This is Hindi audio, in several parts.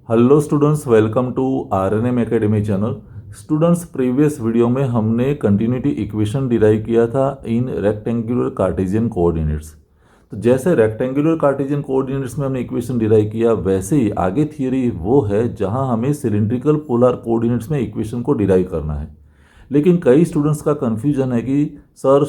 Hello students, welcome to RNM academy channel. Students, previous video में हमने कंटिन्यूटी इक्वेशन डिराइव किया था इन रेक्टेंगुलर कार्टेशियन कोऑर्डिनेट्स। तो जैसे रेक्टेंगुलर कार्टेशियन कोऑर्डिनेट्स में हमने इक्वेशन डिराइव किया, वैसे ही आगे थियरी वो है जहां हमें सिलिंड्रिकल पोलर कोऑर्डिनेट्स में इक्वेशन को डिराइव करना है। लेकिन कई स्टूडेंट्स का कन्फ्यूजन है कि सर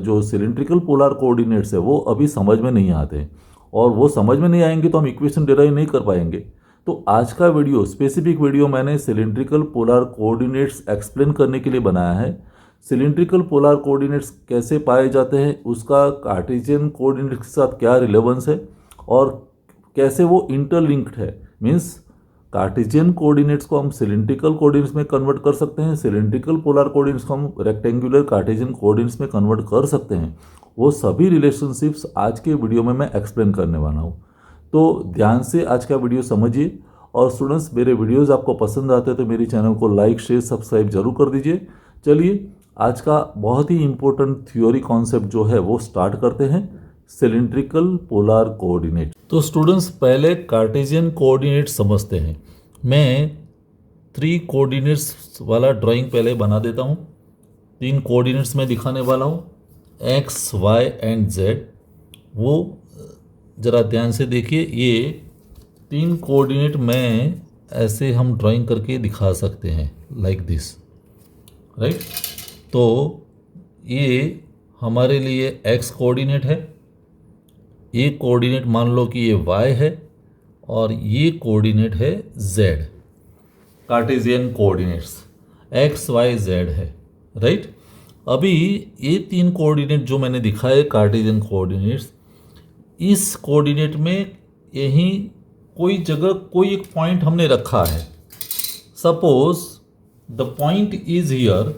जो सिलिंड्रिकल पोलर कोऑर्डिनेट्स है वो अभी समझ में नहीं आते, और वो समझ में नहीं आएंगे तो हम इक्वेशन डिराइव नहीं कर पाएंगे। तो आज का वीडियो, स्पेसिफिक वीडियो मैंने सिलिंड्रिकल पोलर कोऑर्डिनेट्स एक्सप्लेन करने के लिए बनाया है। सिलिंड्रिकल पोलर कोऑर्डिनेट्स कैसे पाए जाते हैं, उसका कार्टेशियन कोऑर्डिनेट्स के साथ क्या रिलेवेंस है, और कैसे वो इंटरलिंक्ड है। मीन्स कार्टेशियन कोऑर्डिनेट्स को हम सिलिंड्रिकल कोऑर्डिनेट्स में कन्वर्ट कर सकते हैं, सिलिंड्रिकल पोलर कोऑर्डिनेट्स को हम रेक्टेंगुलर कार्टेशियन कोऑर्डिनेट्स में कन्वर्ट कर सकते हैं। वो सभी रिलेशनशिप्स आज के वीडियो में मैं एक्सप्लेन करने वाला हूँ। तो ध्यान से आज का वीडियो समझिए। और स्टूडेंट्स, मेरे वीडियोस आपको पसंद आते हैं तो मेरे चैनल को लाइक, शेयर, सब्सक्राइब जरूर कर दीजिए। चलिए आज का बहुत ही इंपॉर्टेंट थ्योरी कॉन्सेप्ट जो है वो स्टार्ट करते हैं, सिलिंड्रिकल पोलर कोऑर्डिनेट। तो स्टूडेंट्स, पहले कार्टेशियन कोऑर्डिनेट समझते हैं। मैं 3 कोऑर्डिनेट्स वाला ड्राइंग पहले बना देता हूँ। 3 कोऑर्डिनेट्स मैं दिखाने वाला हूँ, एक्स, वाई एंड जेड। वो ज़रा ध्यान से देखिए। ये 3 कोऑर्डिनेट मैं ऐसे हम ड्राइंग करके दिखा सकते हैं, लाइक दिस, राइट। तो ये हमारे लिए एक्स कोऑर्डिनेट है, ये कोऑर्डिनेट मान लो कि ये वाई है, और ये कोऑर्डिनेट है z. Cartesian coordinates x, y, z है, राइट। अभी ये 3 कोऑर्डिनेट जो मैंने दिखाए कार्टेशियन कोऑर्डिनेट्स, इस कोऑर्डिनेट में यहीं कोई जगह कोई एक पॉइंट हमने रखा है। Suppose the point is here.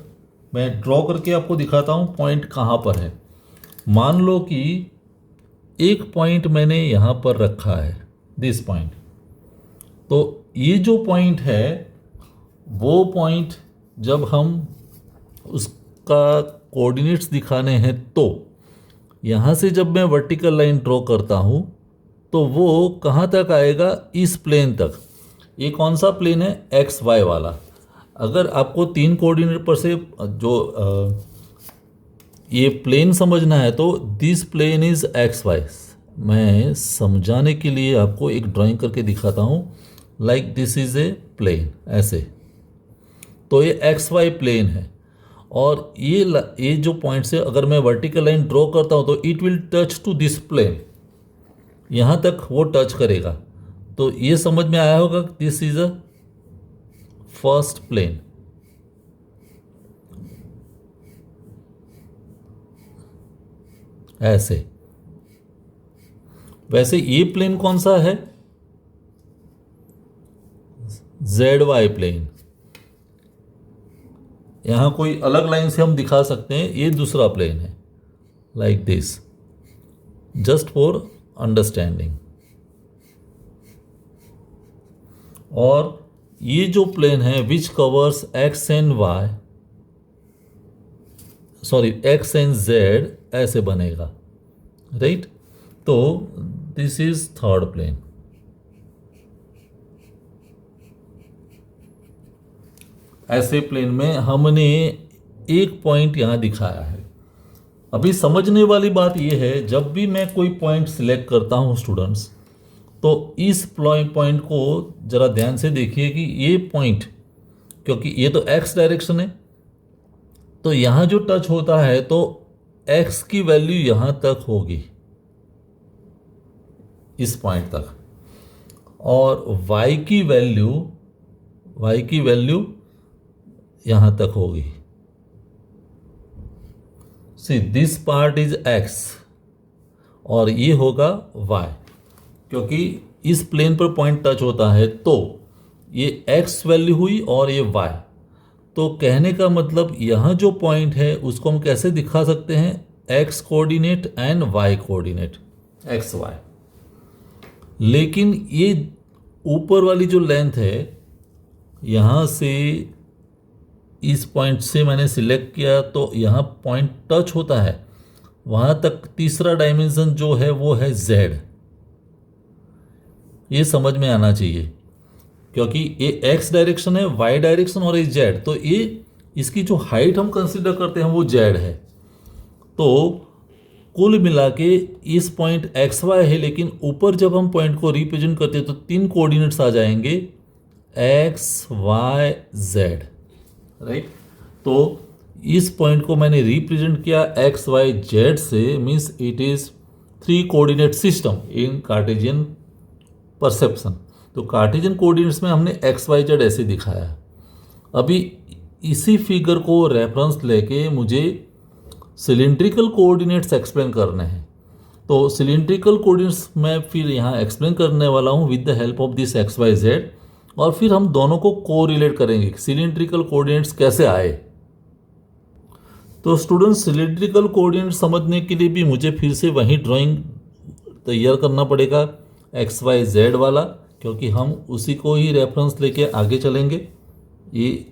मैं ड्रॉ करके आपको दिखाता हूँ पॉइंट कहाँ पर है। मान लो कि एक पॉइंट मैंने यहाँ पर रखा है, दिस पॉइंट। तो ये जो पॉइंट है वो पॉइंट जब हम उसका कोऑर्डिनेट्स दिखाने हैं, तो यहाँ से जब मैं वर्टिकल लाइन ड्रॉ करता हूँ तो वो कहाँ तक आएगा, इस प्लेन तक। ये कौन सा प्लेन है, एक्स वाई वाला। अगर आपको 3 कोऑर्डिनेट पर से जो ये प्लेन समझना है तो this plane is x y. मैं समझाने के लिए आपको एक ड्राइंग करके दिखाता हूँ, like this is a plane, ऐसे। तो ये एक्स वाई प्लेन है, और ये जो पॉइंट से अगर मैं वर्टिकल लाइन ड्रॉ करता हूँ तो it will touch to this plane, यहाँ तक वो टच करेगा। तो ये समझ में आया होगा, this is a first plane. ऐसे। वैसे ये प्लेन कौन सा है, जेड वाई प्लेन। यहाँ कोई अलग लाइन से हम दिखा सकते हैं, ये दूसरा प्लेन है, like this, just for understanding. और ये जो प्लेन है which covers x and y, sorry x and z, ऐसे बनेगा, राइट। तो दिस इज थर्ड प्लेन। ऐसे प्लेन में हमने एक पॉइंट यहाँ दिखाया है। अभी समझने वाली बात यह है, जब भी मैं कोई पॉइंट सिलेक्ट करता हूँ स्टूडेंट्स, तो इस पॉइंट को ज़रा ध्यान से देखिए कि ये पॉइंट, क्योंकि ये तो एक्स डायरेक्शन है, तो यहाँ जो टच होता है तो एक्स की वैल्यू यहाँ तक होगी, इस पॉइंट तक, और वाई की वैल्यू यहाँ तक होगी। See this part is x और ये होगा वाई, क्योंकि इस प्लेन पर पॉइंट टच होता है तो ये एक्स वैल्यू हुई और ये वाई। तो कहने का मतलब यहाँ जो पॉइंट है उसको हम कैसे दिखा सकते हैं, x coordinate and y coordinate, x y. लेकिन ये ऊपर वाली जो लेंथ है, यहाँ से इस पॉइंट से मैंने सिलेक्ट किया तो यहाँ पॉइंट टच होता है, वहाँ तक तीसरा डायमेंशन जो है वो है जेड। ये समझ में आना चाहिए। क्योंकि ये एक्स डायरेक्शन है, वाई डायरेक्शन और ये जेड, तो ये इसकी जो हाइट हम कंसिडर करते हैं वो जेड है। तो कुल मिला के इस पॉइंट एक्स वाई है, लेकिन ऊपर जब हम पॉइंट को रिप्रेजेंट करते हैं तो 3 कोऑर्डिनेट्स आ जाएंगे, एक्स वाई जेड, राइट। तो इस पॉइंट को मैंने रिप्रेजेंट किया एक्स वाई जेड से, means it is 3 coordinate system in Cartesian perception. तो कार्टेशियन कोऑर्डिनेट्स में हमने एक्स वाई जेड ऐसे दिखाया। अभी इसी फिगर को रेफरेंस लेके मुझे सिलिंड्रिकल कोऑर्डिनेट्स एक्सप्लेन करने हैं। तो सिलिंड्रिकल कोऑर्डिनेट्स मैं फिर यहाँ एक्सप्लेन करने वाला हूँ with the help of this x y z, और फिर हम दोनों को कोरिलेट करेंगे सिलिंड्रिकल कोऑर्डिनेट्स कैसे आए। तो स्टूडेंट्स, सिलिंड्रिकल कोऑर्डिनेट समझने के लिए भी मुझे फिर से वही ड्राइंग तैयार करना पड़ेगा एक्स वाई जेड वाला, क्योंकि हम उसी को ही रेफरेंस लेके आगे चलेंगे। ये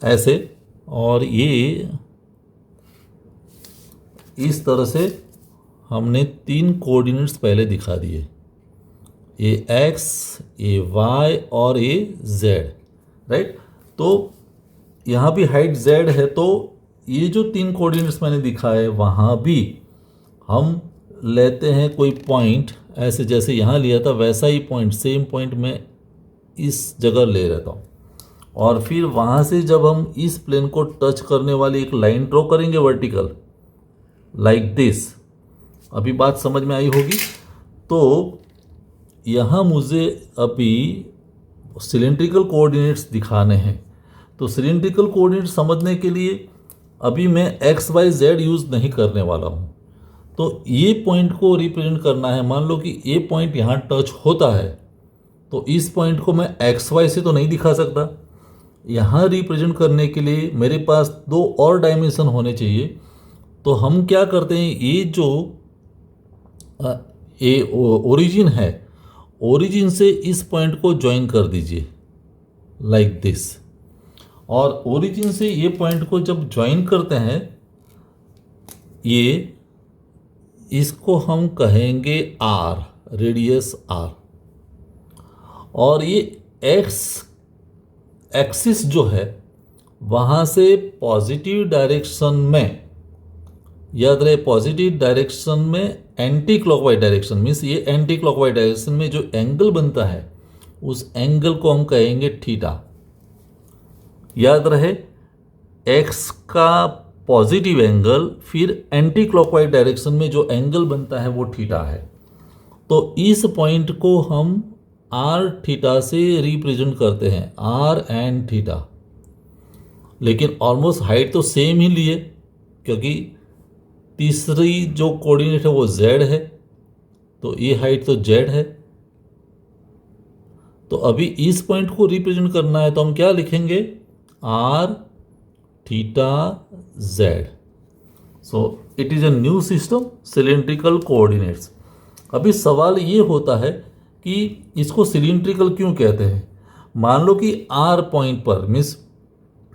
ऐसे, और ये इस तरह से हमने 3 कोऑर्डिनेट्स पहले दिखा दिए, ये एक्स, ये वाई और ये जेड, राइट। तो यहाँ भी हाइट जेड है, तो ये जो 3 कोऑर्डिनेट्स मैंने दिखाए वहाँ भी हम लेते हैं कोई पॉइंट, ऐसे जैसे यहाँ लिया था वैसा ही पॉइंट, सेम पॉइंट मैं इस जगह ले रहता हूँ, और फिर वहाँ से जब हम इस प्लेन को टच करने वाली एक लाइन ड्रॉ करेंगे वर्टिकल, लाइक दिस। अभी बात समझ में आई होगी। तो यहाँ मुझे अभी सिलिंड्रिकल कोऑर्डिनेट्स दिखाने हैं। तो सिलिंड्रिकल कोऑर्डिनेट समझने के लिए अभी मैं एक्स वाई जेड यूज़ नहीं करने वाला हूँ। तो ये पॉइंट को रिप्रेजेंट करना है, मान लो कि ये पॉइंट यहाँ टच होता है, तो इस पॉइंट को मैं एक्स वाई से तो नहीं दिखा सकता। यहाँ रिप्रेजेंट करने के लिए मेरे पास 2 और डायमेंशन होने चाहिए। तो हम क्या करते हैं, ये जो ये ओरिजिन है, ओरिजिन से इस पॉइंट को ज्वाइन कर दीजिए लाइक दिस, और ओरिजिन से ये पॉइंट को जब ज्वाइन करते हैं, ये इसको हम कहेंगे आर, रेडियस आर, और ये एक्स एक्सिस जो है वहाँ से पॉजिटिव डायरेक्शन में, याद रहे पॉजिटिव डायरेक्शन में एंटी क्लॉकवाइज डायरेक्शन, मीन्स ये एंटी क्लॉकवाइज डायरेक्शन में जो एंगल बनता है उस एंगल को हम कहेंगे थीटा। याद रहे एक्स का पॉजिटिव एंगल, फिर एंटी क्लॉकवाइज डायरेक्शन में जो एंगल बनता है वो थीटा है। तो इस पॉइंट को हम आर थीटा से रिप्रेजेंट करते हैं, आर एंड थीटा, लेकिन ऑलमोस्ट हाइट तो सेम ही लिए, क्योंकि तीसरी जो कोऑर्डिनेट है वो जेड है, तो ये हाइट तो जेड है। तो अभी इस पॉइंट को रिप्रेजेंट करना है तो हम क्या लिखेंगे, r theta z. So it is a new system, cylindrical coordinates. अभी सवाल ये होता है कि इसको सिलिंड्रिकल क्यों कहते हैं। मान लो कि आर पॉइंट पर, मीन्स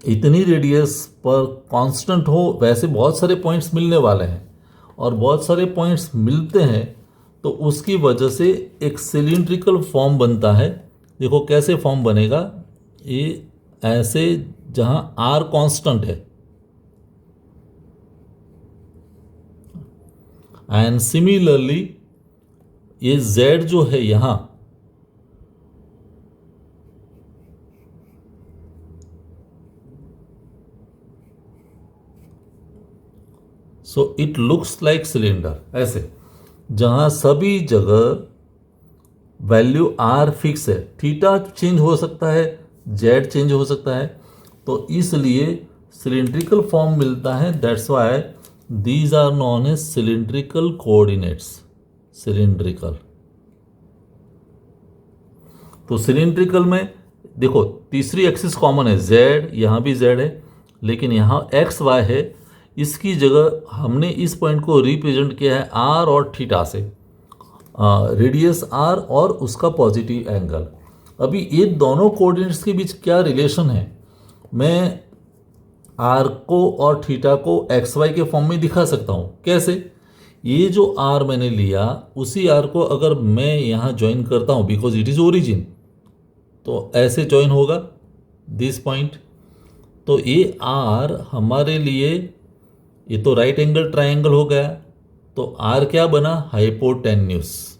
इतनी रेडियस पर कांस्टेंट हो, वैसे बहुत सारे पॉइंट्स मिलने वाले हैं और बहुत सारे पॉइंट्स मिलते हैं, तो उसकी वजह से एक सिलिंड्रिकल फॉर्म बनता है। देखो कैसे फॉर्म बनेगा, ये ऐसे जहां आर कांस्टेंट है, एंड सिमिलरली ये z जो है यहां, so it looks like cylinder, ऐसे जहां सभी जगह वैल्यू आर फिक्स है, थीटा चेंज हो सकता है, जेड चेंज हो सकता है, तो इसलिए सिलिंड्रिकल फॉर्म मिलता है। That's why these are known as cylindrical coordinates, cylindrical. तो सिलिंड्रिकल में देखो तीसरी एक्सिस कॉमन है, जेड, यहाँ भी जेड है, लेकिन यहाँ एक्स वाई है, इसकी जगह हमने इस पॉइंट को रिप्रेजेंट किया है आर और थीटा से, रेडियस आर और उसका पॉजिटिव एंगल। अभी ये दोनों कोऑर्डिनेट्स के बीच क्या रिलेशन है, मैं आर को और थीटा को एक्स वाई के फॉर्म में दिखा सकता हूँ। कैसे, ये जो आर मैंने लिया उसी आर को अगर मैं यहाँ ज्वाइन करता हूँ बिकॉज इट इज़ ओरिजिन, तो ऐसे ज्वाइन होगा दिस पॉइंट। तो ये आर हमारे लिए, ये तो राइट एंगल ट्रायंगल हो गया, तो आर क्या बना, हाइपोटेन्यूस।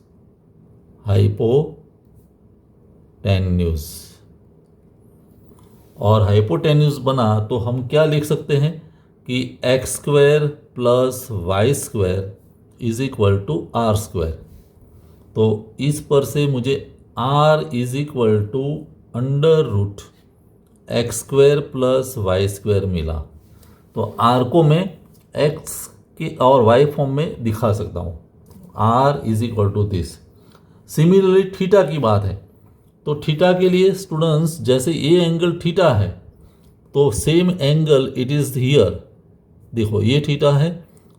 हाइपोटेन्यूस और हाइपोटेन्यूस बना तो हम क्या लिख सकते हैं कि x square plus y square is equal to r square. तो इस पर से मुझे r is equal to under root x square plus y square मिला। तो आर को मैं एक्स के और वाई फॉर्म में दिखा सकता हूँ, r is equal to this. Similarly theta की बात है, तो थीटा के लिए स्टूडेंट्स जैसे ये एंगल थीटा है तो same angle it is here, देखो ये थीटा है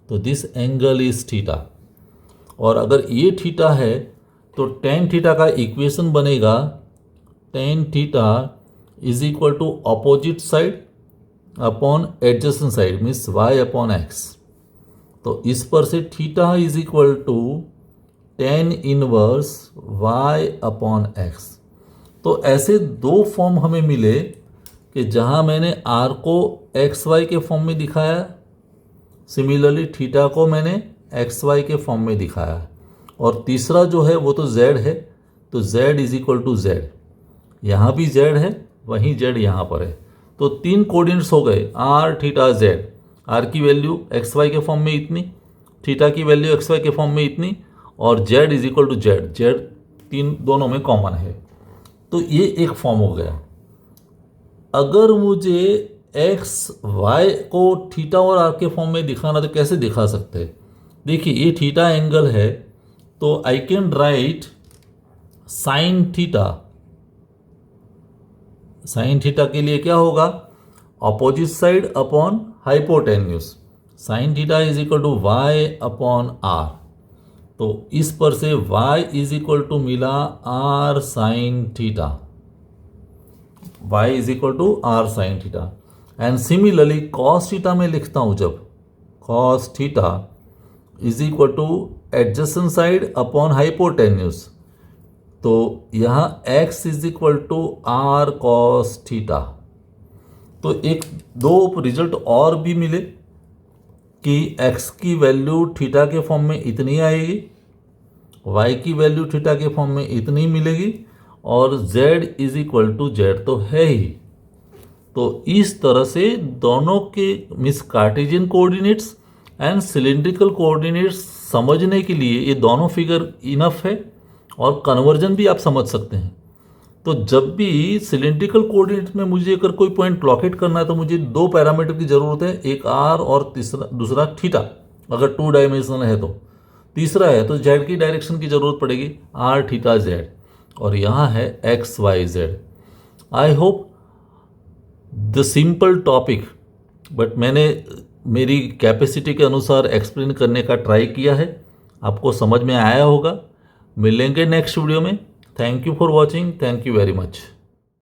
तो दिस एंगल इज थीटा। और अगर ये थीटा है तो टेन थीटा का इक्वेशन बनेगा tan theta is equal to opposite side upon adjacent side means y upon x. तो इस पर से theta is equal to tan inverse y upon x. तो ऐसे दो फॉर्म हमें मिले कि जहाँ मैंने आर को एक्स वाई के फॉर्म में दिखाया, सिमिलरली थीटा को मैंने एक्स वाई के फॉर्म में दिखाया, और तीसरा जो है वो तो जेड है, तो z is equal to z. यहाँ भी जेड है, वहीं जेड यहाँ पर है, तो तीन कोऑर्डिनेट्स हो गए आर थीटा जेड। आर की वैल्यू एक्स वाई के फॉर्म में इतनी, थीटा की वैल्यू एक्स वाई के फॉर्म में इतनी, और z is equal to z, z तीन दोनों में कॉमन है। तो ये एक फॉर्म हो गया। अगर मुझे एक्स वाई को थीटा और आर के फॉर्म में दिखाना तो कैसे दिखा सकते हैं? देखिए ये थीटा एंगल है तो I can write sine theta. Sine theta के लिए क्या होगा, opposite side upon hypotenuse. Sine theta is equal to y upon r. तो इस पर से y इज इक्वल टू मिला r sine theta, y is equal to r sine theta. And similarly cos theta में लिखता हूं, जब cos theta is equal to adjacent side upon hypotenuse, तो यहाँ x is equal to are cos theta. तो एक दो रिजल्ट और भी मिले कि x की वैल्यू थीटा के फॉर्म में इतनी आएगी, y की वैल्यू थीटा के फॉर्म में इतनी मिलेगी, और z is equal to z तो है ही। तो इस तरह से दोनों के means Cartesian coordinates and cylindrical coordinates समझने के लिए ये दोनों फिगर इनफ है, और कन्वर्जन भी आप समझ सकते हैं। तो जब भी सिलिंड्रिकल कोऑर्डिनेट्स में मुझे अगर कोई पॉइंट लोकेट करना है तो मुझे दो पैरामीटर की ज़रूरत है, एक आर और दूसरा थीटा। अगर टू डायमेंशनल है तो तीसरा है तो जेड की डायरेक्शन की ज़रूरत पड़ेगी, आर थीटा जेड, और यहाँ है x y z. I hope the simple topic, but मैंने मेरी कैपेसिटी के अनुसार एक्सप्लेन करने का ट्राई किया है, आपको समझ में आया होगा। मिलेंगे नेक्स्ट वीडियो में। Thank you for watching, thank you very much.